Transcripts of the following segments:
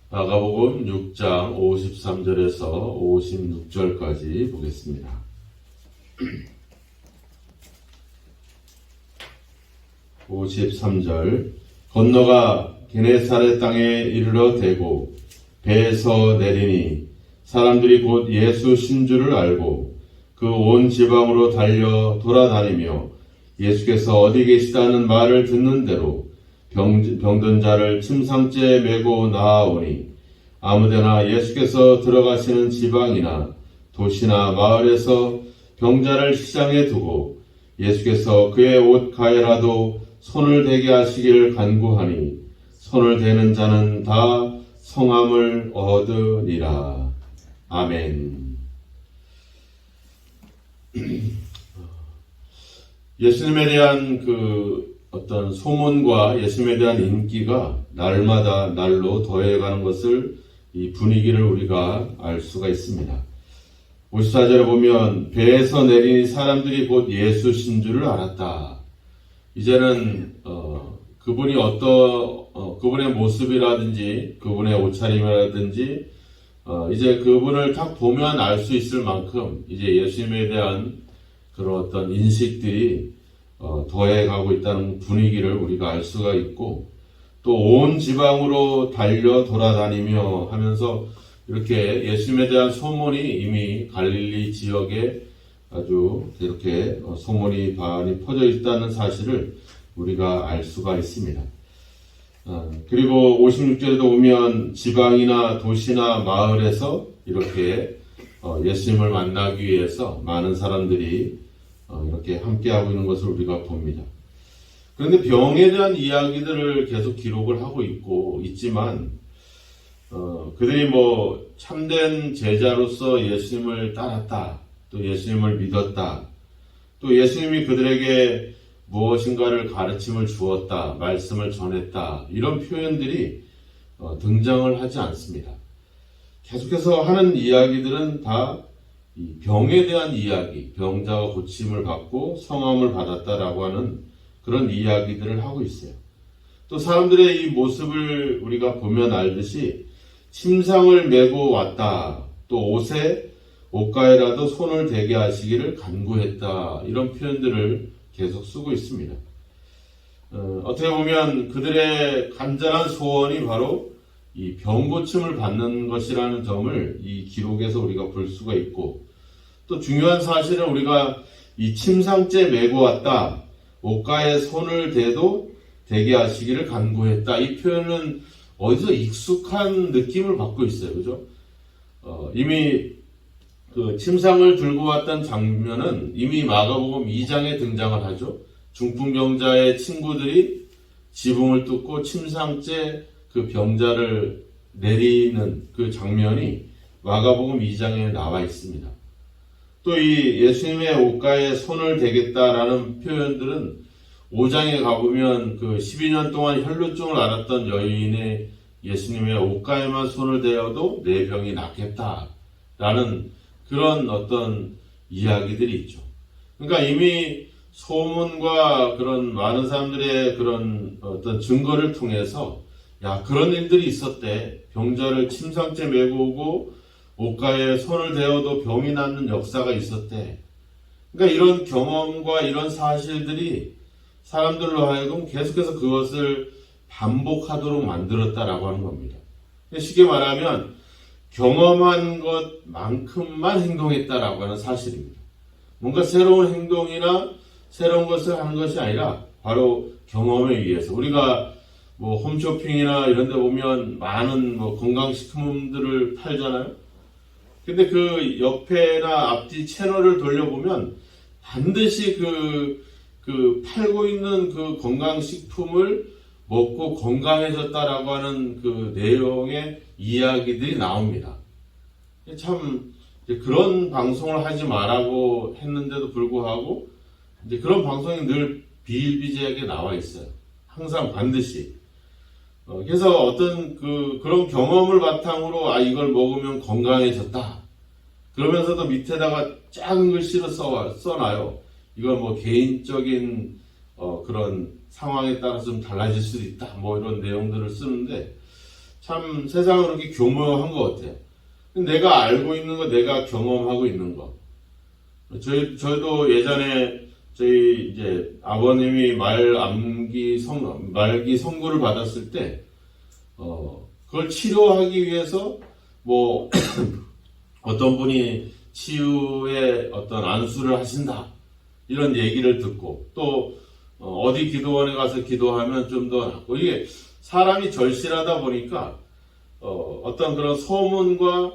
마가복음 6장 53절에서 56절까지 보겠습니다. 53절 건너가 게네사렛 땅에 이르러 대고 배에서 내리니 사람들이 곧 예수 신주를 알고 그 온 지방으로 달려 돌아다니며 예수께서 어디 계시다는 말을 듣는 대로 병든 자를 침상째에 메고 나아오니 아무데나 예수께서 들어가시는 지방이나 도시나 마을에서 병자를 시장에 두고 예수께서 그의 옷 가에라도 손을 대게 하시기를 간구하니 손을 대는 자는 다 성함을 얻으리라. 아멘. 예수님에 대한 어떤 소문과 예수님에 대한 인기가 날마다 날로 더해가는 것을 이 분위기를 우리가 알 수가 있습니다. 54절에 보면 배에서 내리니 사람들이 곧 예수신 줄을 알았다. 이제는 그분이 그분의 모습이라든지 그분의 옷차림이라든지 이제 그분을 딱 보면 알 수 있을 만큼 이제 예수님에 대한 그런 어떤 인식들이 더해가고 있다는 분위기를 우리가 알 수가 있고 또 온 지방으로 달려 돌아다니며 하면서 이렇게 예수님에 대한 소문이 이미 갈릴리 지역에 아주 이렇게 소문이 많이 퍼져 있다는 사실을 우리가 알 수가 있습니다. 그리고 56절에도 보면 지방이나 도시나 마을에서 이렇게 예수님을 만나기 위해서 많은 사람들이 이렇게 함께하고 있는 것을 우리가 봅니다. 그런데 병에 대한 이야기들을 계속 기록을 하고 있지만 그들이 참된 제자로서 예수님을 따랐다, 또 예수님을 믿었다, 또 예수님이 그들에게 무엇인가를 가르침을 주었다, 말씀을 전했다, 이런 표현들이 등장을 하지 않습니다. 계속해서 하는 이야기들은 다 이 병에 대한 이야기, 병자가 고침을 받고 성함을 받았다라고 하는 그런 이야기들을 하고 있어요. 또 사람들의 이 모습을 우리가 보면 알듯이 침상을 메고 왔다, 또 옷가에라도 손을 대게 하시기를 간구했다, 이런 표현들을 계속 쓰고 있습니다. 어떻게 보면 그들의 간절한 소원이 바로 이 병고침을 받는 것이라는 점을 이 기록에서 우리가 볼 수가 있고, 또 중요한 사실은 우리가 이 침상째 메고 왔다, 옷가에 손을 대도 대게 하시기를 간구했다, 이 표현은 어디서 익숙한 느낌을 받고 있어요. 그죠? 이미 그 침상을 들고 왔던 장면은 이미 마가복음 2장에 등장을 하죠. 중풍병자의 친구들이 지붕을 뚫고 침상째 그 병자를 내리는 그 장면이 마가복음 2장에 나와 있습니다. 또 이 예수님의 옷가에 손을 대겠다라는 표현들은 5장에 가보면 그 12년 동안 혈루증을 앓았던 여인의 예수님의 옷가에만 손을 대어도 내 병이 낫겠다라는 그런 어떤 이야기들이 있죠. 그러니까 이미 소문과 그런 많은 사람들의 그런 어떤 증거를 통해서 그런 일들이 있었대. 병자를 침상째 메고 오고 옷가에 손을 대어도 병이 낫는 역사가 있었대. 그러니까 이런 경험과 이런 사실들이 사람들로 하여금 계속해서 그것을 반복하도록 만들었다라고 하는 겁니다. 쉽게 말하면 경험한 것만큼만 행동했다라고 하는 사실입니다. 뭔가 새로운 행동이나 새로운 것을 하는 것이 아니라 바로 경험에 의해서 우리가 홈쇼핑이나 이런 데 보면 많은 건강식품들을 팔잖아요. 근데 그 옆에나 앞뒤 채널을 돌려보면 반드시 그 팔고 있는 그 건강식품을 먹고 건강해졌다라고 하는 그 내용의 이야기들이 나옵니다. 참 그런 방송을 하지 말라고 했는데도 불구하고 이제 그런 방송이 늘 비일비재하게 나와 있어요. 항상 반드시. 그래서 어떤 그런 경험을 바탕으로 이걸 먹으면 건강해졌다. 그러면서도 밑에다가 작은 글씨로 써놔요. 이건 개인적인 그런 상황에 따라서 좀 달라질 수도 있다. 이런 내용들을 쓰는데 참 세상은 그렇게 교묘한 것 같아요. 내가 알고 있는 거, 내가 경험하고 있는 거. 저희도 예전에 저희 이제 아버님이 말기 선고를 받았을 때, 그걸 치료하기 위해서 뭐 어떤 분이 치유의 어떤 안수를 하신다. 이런 얘기를 듣고 또 어디 기도원에 가서 기도하면 좀 더 낫고 이게 사람이 절실하다 보니까 어떤 그런 소문과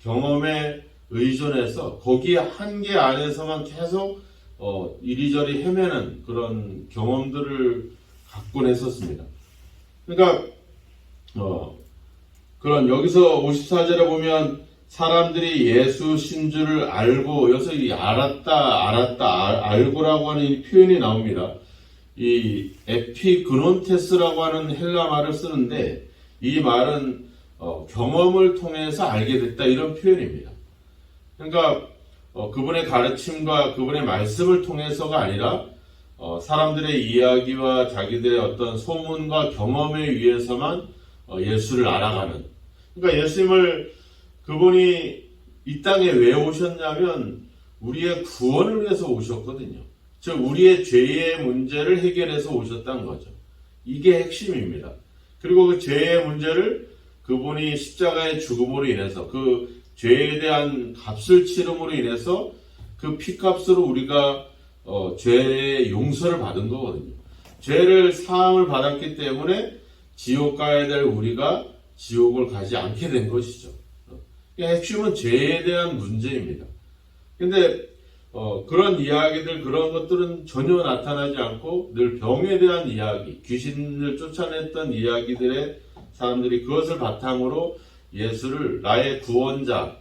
경험에 의존해서 거기에 한계 안에서만 계속 이리저리 헤매는 그런 경험들을 갖곤 했었습니다. 그러니까 그런 여기서 54절에 보면 사람들이 예수 신주를 알고 여기서 이 알고라고 하는 이 표현이 나옵니다. 이 에피그논테스라고 하는 헬라 말을 쓰는데 이 말은 경험을 통해서 알게 됐다 이런 표현입니다. 그러니까 그분의 가르침과 그분의 말씀을 통해서가 아니라 사람들의 이야기와 자기들의 어떤 소문과 경험에 의해서만 예수를 알아가는. 그러니까 예수님을 그분이 이 땅에 왜 오셨냐면 우리의 구원을 위해서 오셨거든요. 즉 우리의 죄의 문제를 해결해서 오셨다는 거죠. 이게 핵심입니다. 그리고 그 죄의 문제를 그분이 십자가의 죽음으로 인해서 그 죄에 대한 값을 치름으로 인해서 그 피값으로 우리가 죄의 용서를 받은 거거든요. 죄를 사함을 받았기 때문에 지옥 가야 될 우리가 지옥을 가지 않게 된 것이죠. 핵심은 죄에 대한 문제입니다. 근데 그런 이야기들, 그런 것들은 전혀 나타나지 않고 늘 병에 대한 이야기, 귀신을 쫓아냈던 이야기들의 사람들이 그것을 바탕으로 예수를 나의 구원자,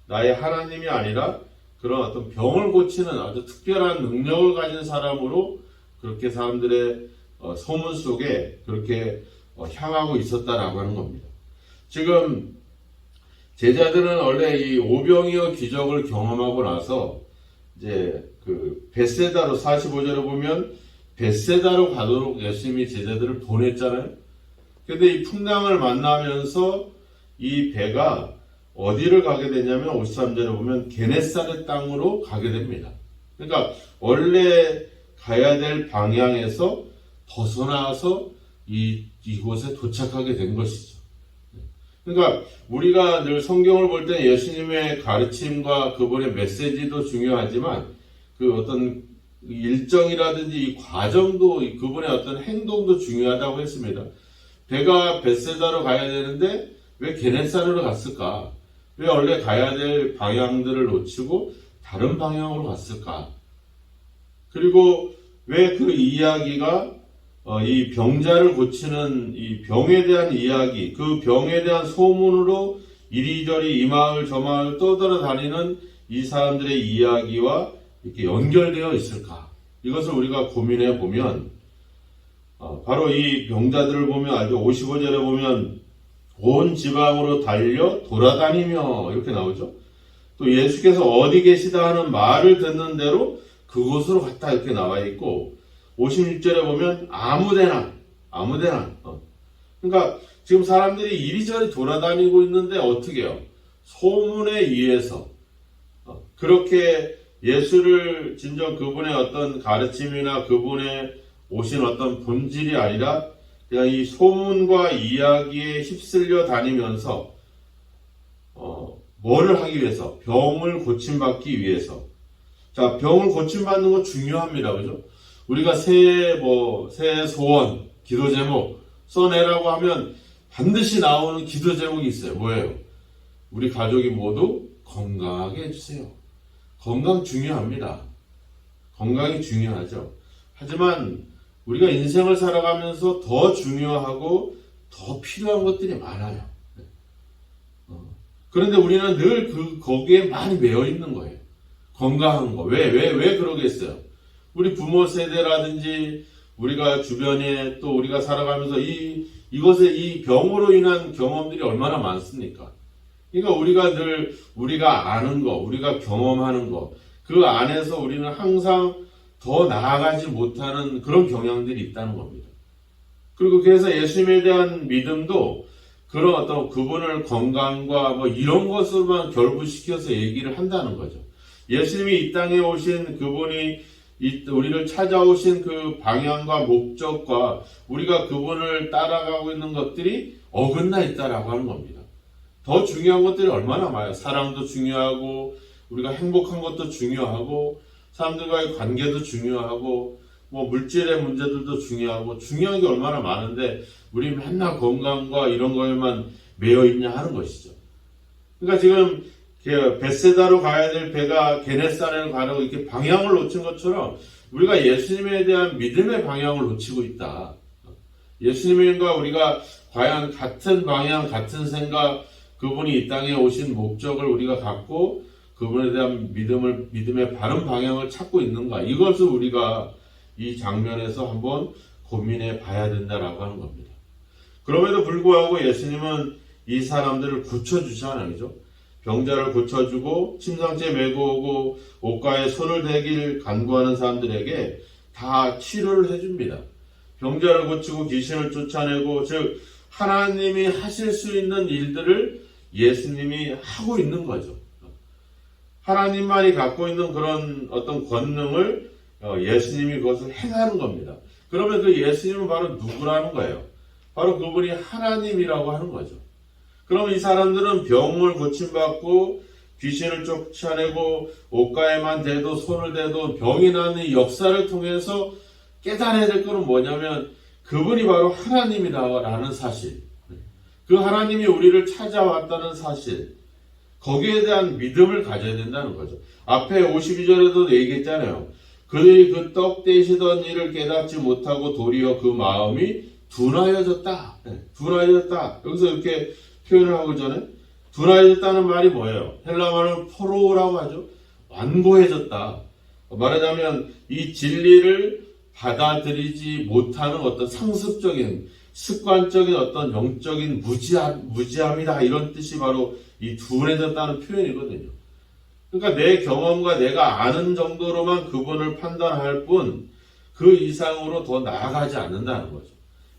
나의 하나님이 아니라 그런 어떤 병을 고치는 아주 특별한 능력을 가진 사람으로 그렇게 사람들의 소문 속에 그렇게 향하고 있었다라고 하는 겁니다. 지금 제자들은 원래 이 오병이어 기적을 경험하고 나서 이제 그 벳세다로 45절에 보면 벳세다로 가도록 예수님이 제자들을 보냈잖아요. 근데 이 풍랑을 만나면서 이 배가 어디를 가게 되냐면 53절에 보면 게네사렛 땅으로 가게 됩니다. 그러니까 원래 가야 될 방향에서 벗어나서 이곳에 도착하게 된 것이죠. 그러니까 우리가 늘 성경을 볼 때 예수님의 가르침과 그분의 메시지도 중요하지만 그 어떤 일정이라든지 이 과정도 그분의 어떤 행동도 중요하다고 했습니다. 배가 벳세다로 가야 되는데 왜 게네사렛으로 갔을까? 왜 원래 가야 될 방향들을 놓치고 다른 방향으로 갔을까? 그리고 왜 그 이야기가 이 병자를 고치는 이 병에 대한 이야기, 그 병에 대한 소문으로 이리저리 이 마을 저 마을 떠돌아다니는 이 사람들의 이야기와 이렇게 연결되어 있을까? 이것을 우리가 고민해 보면 바로 이 병자들을 보면 알죠. 55절에 보면 온 지방으로 달려 돌아다니며 이렇게 나오죠. 또 예수께서 어디 계시다 하는 말을 듣는 대로 그곳으로 갔다 이렇게 나와 있고 56절에 보면 아무데나. 그러니까 지금 사람들이 이리저리 돌아다니고 있는데 어떻게 해요? 소문에 의해서 그렇게 예수를 진정 그분의 어떤 가르침이나 그분의 오신 어떤 본질이 아니라 그냥 이 소문과 이야기에 휩쓸려 다니면서 뭐를 하기 위해서? 병을 고침받기 위해서. 자, 병을 고침받는 건 중요합니다. 그죠? 우리가 새해 소원, 기도 제목 써내라고 하면 반드시 나오는 기도 제목이 있어요. 뭐예요? 우리 가족이 모두 건강하게 해주세요. 건강 중요합니다. 건강이 중요하죠. 하지만 우리가 인생을 살아가면서 더 중요하고 더 필요한 것들이 많아요. 그런데 우리는 늘 거기에 많이 매여 있는 거예요. 건강한 거. 왜 그러겠어요? 우리 부모 세대라든지 우리가 주변에 또 우리가 살아가면서 이것에 이 병으로 인한 경험들이 얼마나 많습니까? 그러니까 우리가 아는 거, 우리가 경험하는 거, 그 안에서 우리는 항상 더 나아가지 못하는 그런 경향들이 있다는 겁니다. 그리고 그래서 예수님에 대한 믿음도 그런 어떤 그분을 건강과 뭐 이런 것으로만 결부시켜서 얘기를 한다는 거죠. 예수님이 이 땅에 오신 그분이 우리를 찾아오신 그 방향과 목적과 우리가 그분을 따라가고 있는 것들이 어긋나 있다라고 하는 겁니다. 더 중요한 것들이 얼마나 많아요. 사랑도 중요하고 우리가 행복한 것도 중요하고 사람들과의 관계도 중요하고 뭐 물질의 문제들도 중요하고 중요한 게 얼마나 많은데 우리 맨날 건강과 이런 거에만 매여 있냐 하는 것이죠. 그러니까 지금 벳세다로 가야 될 배가 게네사렛을 가려고 이렇게 방향을 놓친 것처럼 우리가 예수님에 대한 믿음의 방향을 놓치고 있다. 예수님과 우리가 과연 같은 방향, 같은 생각, 그분이 이 땅에 오신 목적을 우리가 갖고 그분에 대한 믿음의 바른 방향을 찾고 있는가. 이것을 우리가 이 장면에서 한번 고민해 봐야 된다라고 하는 겁니다. 그럼에도 불구하고 예수님은 이 사람들을 고쳐주잖아요. 그죠? 병자를 고쳐주고 침상째 메고 오고 옷가에 손을 대길 간구하는 사람들에게 다 치료를 해줍니다. 병자를 고치고 귀신을 쫓아내고 즉 하나님이 하실 수 있는 일들을 예수님이 하고 있는 거죠. 하나님만이 갖고 있는 그런 어떤 권능을 예수님이 그것을 행하는 겁니다. 그러면 그 예수님은 바로 누구라는 거예요? 바로 그분이 하나님이라고 하는 거죠. 그럼 이 사람들은 병을 고침받고 귀신을 쫓아내고 옷가에만 대도 손을 대도 병이 나는 이 역사를 통해서 깨달아야 될 것은 뭐냐면 그분이 바로 하나님이라는 사실, 그 하나님이 우리를 찾아왔다는 사실, 거기에 대한 믿음을 가져야 된다는 거죠. 앞에 52절에도 얘기했잖아요. 그들이 그 떡 떼시던 일을 깨닫지 못하고 도리어 그 마음이 둔하여졌다. 둔하여졌다. 여기서 이렇게 표현을 하고 전에 둔하여졌다는 말이 뭐예요? 헬라어는 포로라고 하죠. 완고해졌다. 말하자면 이 진리를 받아들이지 못하는 어떤 상습적인 습관적인 어떤 영적인 무지함이다. 이런 뜻이 바로 이 둔해졌다는 표현이거든요. 그러니까 내 경험과 내가 아는 정도로만 그분을 판단할 뿐 그 이상으로 더 나아가지 않는다는 거죠.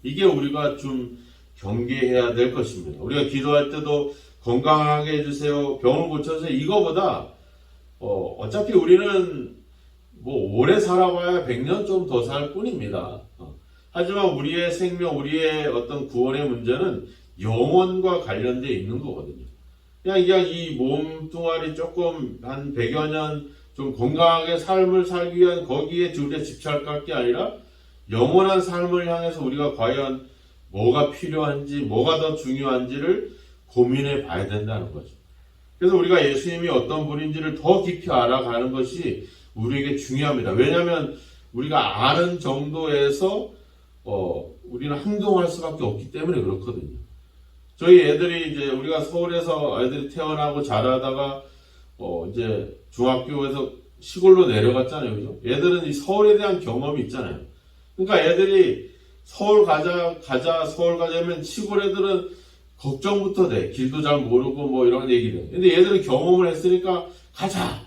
이게 우리가 좀 경계해야 될 것입니다. 우리가 기도할 때도 건강하게 해주세요. 병을 고쳐주세요. 이거보다 어차피 우리는 뭐 오래 살아봐야 100년 좀 더 살 뿐입니다. 하지만 우리의 생명, 우리의 어떤 구원의 문제는 영혼과 관련되어 있는 거거든요. 그냥 이 몸뚱아리 조금 한 100여 년 좀 건강하게 삶을 살기 위한 거기에 우리가 집착할 게 아니라 영원한 삶을 향해서 우리가 과연 뭐가 필요한지, 뭐가 더 중요한지를 고민해 봐야 된다는 거죠. 그래서 우리가 예수님이 어떤 분인지를 더 깊이 알아가는 것이 우리에게 중요합니다. 왜냐하면 우리가 아는 정도에서 우리는 행동할 수밖에 없기 때문에 그렇거든요. 저희 애들이 이제 우리가 서울에서 애들이 태어나고 자라다가 이제 중학교에서 시골로 내려갔잖아요. 그죠? 애들은 이 서울에 대한 경험이 있잖아요. 그러니까 애들이 서울 가자 하면 시골 애들은 걱정부터 돼. 길도 잘 모르고 뭐 이런 얘기를. 근데 얘들은 경험을 했으니까 가자.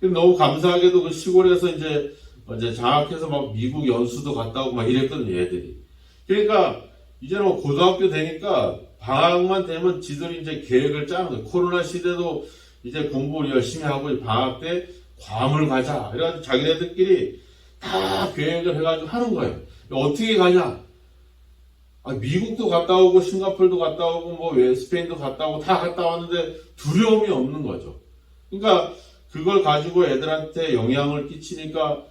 너무 감사하게도 그 시골에서 이제 장학해서 막 미국 연수도 갔다 오고 막 이랬거든요, 애들이. 그러니까 이제는 뭐 고등학교 되니까 방학만 되면 지들이 이제 계획을 짜는 거예요. 코로나 시대도 이제 공부를 열심히 하고 방학 때 괌을 가자. 이래가지고 자기네들끼리 다 계획을 해가지고 하는 거예요. 어떻게 가냐? 미국도 갔다 오고 싱가포르도 갔다 오고 뭐 스페인도 갔다 오고 다 갔다 왔는데 두려움이 없는 거죠. 그러니까 그걸 가지고 애들한테 영향을 끼치니까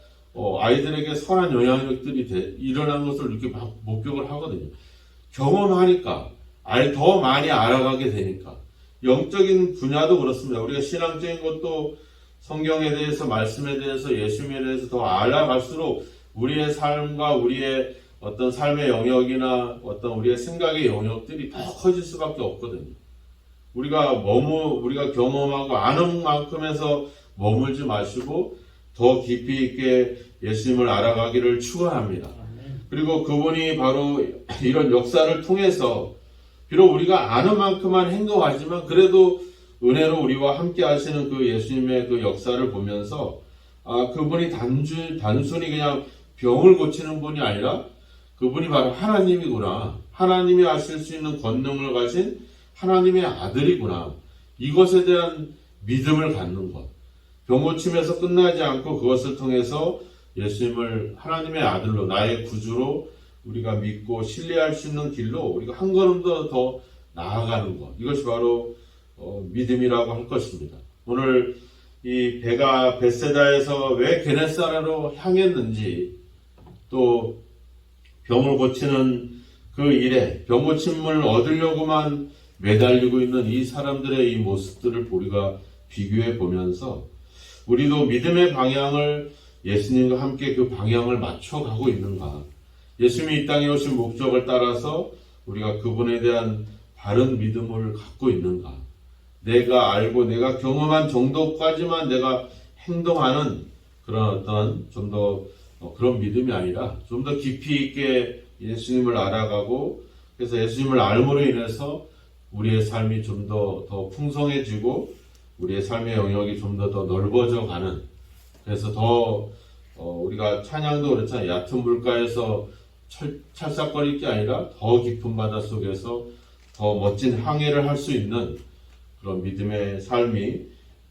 아이들에게 선한 영향력들이 일어나는 것을 이렇게 막 목격을 하거든요. 경험하니까 더 많이 알아가게 되니까 영적인 분야도 그렇습니다. 우리가 신앙적인 것도 성경에 대해서 말씀에 대해서 예수님에 대해서 더 알아갈수록 우리의 삶과 우리의 어떤 삶의 영역이나 어떤 우리의 생각의 영역들이 더 커질 수밖에 없거든요. 우리가 경험하고 아는 만큼에서 머물지 마시고 더 깊이 있게 예수님을 알아가기를 축원합니다. 그리고 그분이 바로 이런 역사를 통해서 비록 우리가 아는 만큼만 행동하지만 그래도 은혜로 우리와 함께 하시는 그 예수님의 그 역사를 보면서 그분이 단순히 그냥 병을 고치는 분이 아니라 그분이 바로 하나님이구나. 하나님이 하실 수 있는 권능을 가진 하나님의 아들이구나. 이것에 대한 믿음을 갖는 것. 병고침에서 끝나지 않고 그것을 통해서 예수님을 하나님의 아들로, 나의 구주로 우리가 믿고 신뢰할 수 있는 길로 우리가 한 걸음 더 나아가는 것. 이것이 바로 믿음이라고 할 것입니다. 오늘 이 배가 벳세다에서 왜 게네사라로 향했는지, 또 병을 고치는 그 일에 병고침을 얻으려고만 매달리고 있는 이 사람들의 이 모습들을 우리가 비교해 보면서 우리도 믿음의 방향을 예수님과 함께 그 방향을 맞춰가고 있는가, 예수님이 이 땅에 오신 목적을 따라서 우리가 그분에 대한 바른 믿음을 갖고 있는가, 내가 알고 내가 경험한 정도까지만 내가 행동하는 그런 어떤 좀 더 그런 믿음이 아니라 좀 더 깊이 있게 예수님을 알아가고, 그래서 예수님을 알므로 인해서 우리의 삶이 좀 더 풍성해지고 우리의 삶의 영역이 좀 더 넓어져 가는, 그래서 더 우리가 찬양도 그렇잖아요. 얕은 물가에서 찰싹거릴 게 아니라 더 깊은 바다 속에서 더 멋진 항해를 할 수 있는 그런 믿음의 삶이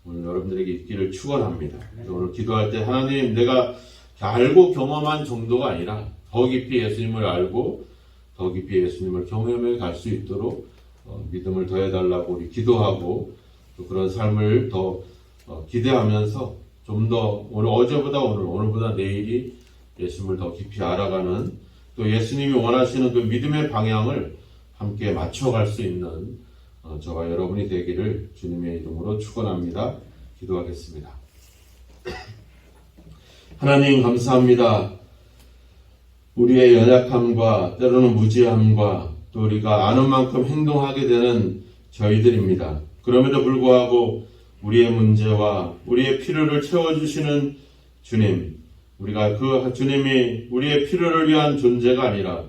오늘 여러분들에게 있기를 축원합니다. 오늘 기도할 때 하나님, 내가 알고 경험한 정도가 아니라 더 깊이 예수님을 알고 더 깊이 예수님을 경험해 갈 수 있도록 믿음을 더해달라고 우리 기도하고, 또 그런 삶을 더 기대하면서 좀 더 오늘 어제보다 오늘보다 내일이 예수님을 더 깊이 알아가는, 또 예수님이 원하시는 그 믿음의 방향을 함께 맞춰갈 수 있는 저와 여러분이 되기를 주님의 이름으로 축원합니다. 기도하겠습니다. 하나님 감사합니다. 우리의 연약함과 때로는 무지함과 또 우리가 아는 만큼 행동하게 되는 저희들입니다. 그럼에도 불구하고 우리의 문제와 우리의 필요를 채워주시는 주님, 우리가 그 주님이 우리의 필요를 위한 존재가 아니라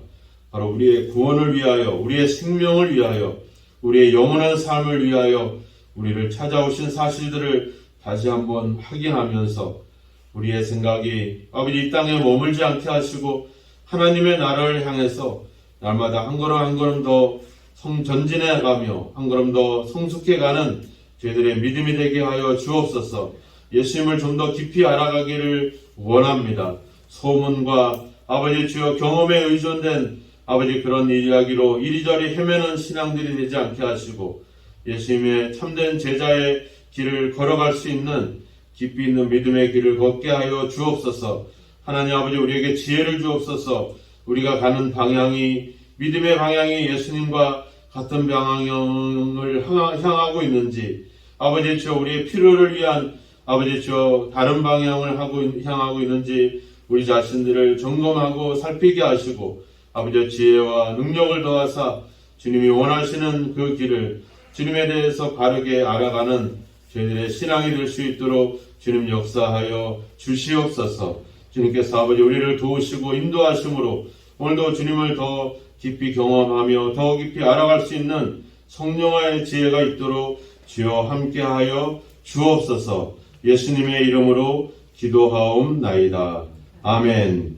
바로 우리의 구원을 위하여, 우리의 생명을 위하여, 우리의 영원한 삶을 위하여 우리를 찾아오신 사실들을 다시 한번 확인하면서 우리의 생각이 아버지 이 땅에 머물지 않게 하시고 하나님의 나라를 향해서 날마다 한 걸음 한 걸음 더 전진해가며 한 걸음 더 성숙해가는 저희들의 믿음이 되게 하여 주옵소서. 예수님을 좀 더 깊이 알아가기를 원합니다. 소문과 아버지 주여 경험에 의존된 아버지 그런 이야기로 이리저리 헤매는 신앙들이 되지 않게 하시고 예수님의 참된 제자의 길을 걸어갈 수 있는 깊이 있는 믿음의 길을 걷게 하여 주옵소서. 하나님 아버지 우리에게 지혜를 주옵소서. 우리가 가는 방향이 믿음의 방향이 예수님과 같은 방향을 향하고 있는지, 아버지 주여 우리의 필요를 위한 아버지 주여 다른 방향을 향하고 있는지 우리 자신들을 점검하고 살피게 하시고 아버지 지혜와 능력을 더하사 주님이 원하시는 그 길을 주님에 대해서 바르게 알아가는 저희들의 신앙이 될 수 있도록 주님 역사하여 주시옵소서. 주님께서 아버지 우리를 도우시고 인도하심으로 오늘도 주님을 더 깊이 경험하며 더 깊이 알아갈 수 있는 성령의 지혜가 있도록 주여 함께하여 주옵소서. 예수님의 이름으로 기도하옵나이다. 아멘.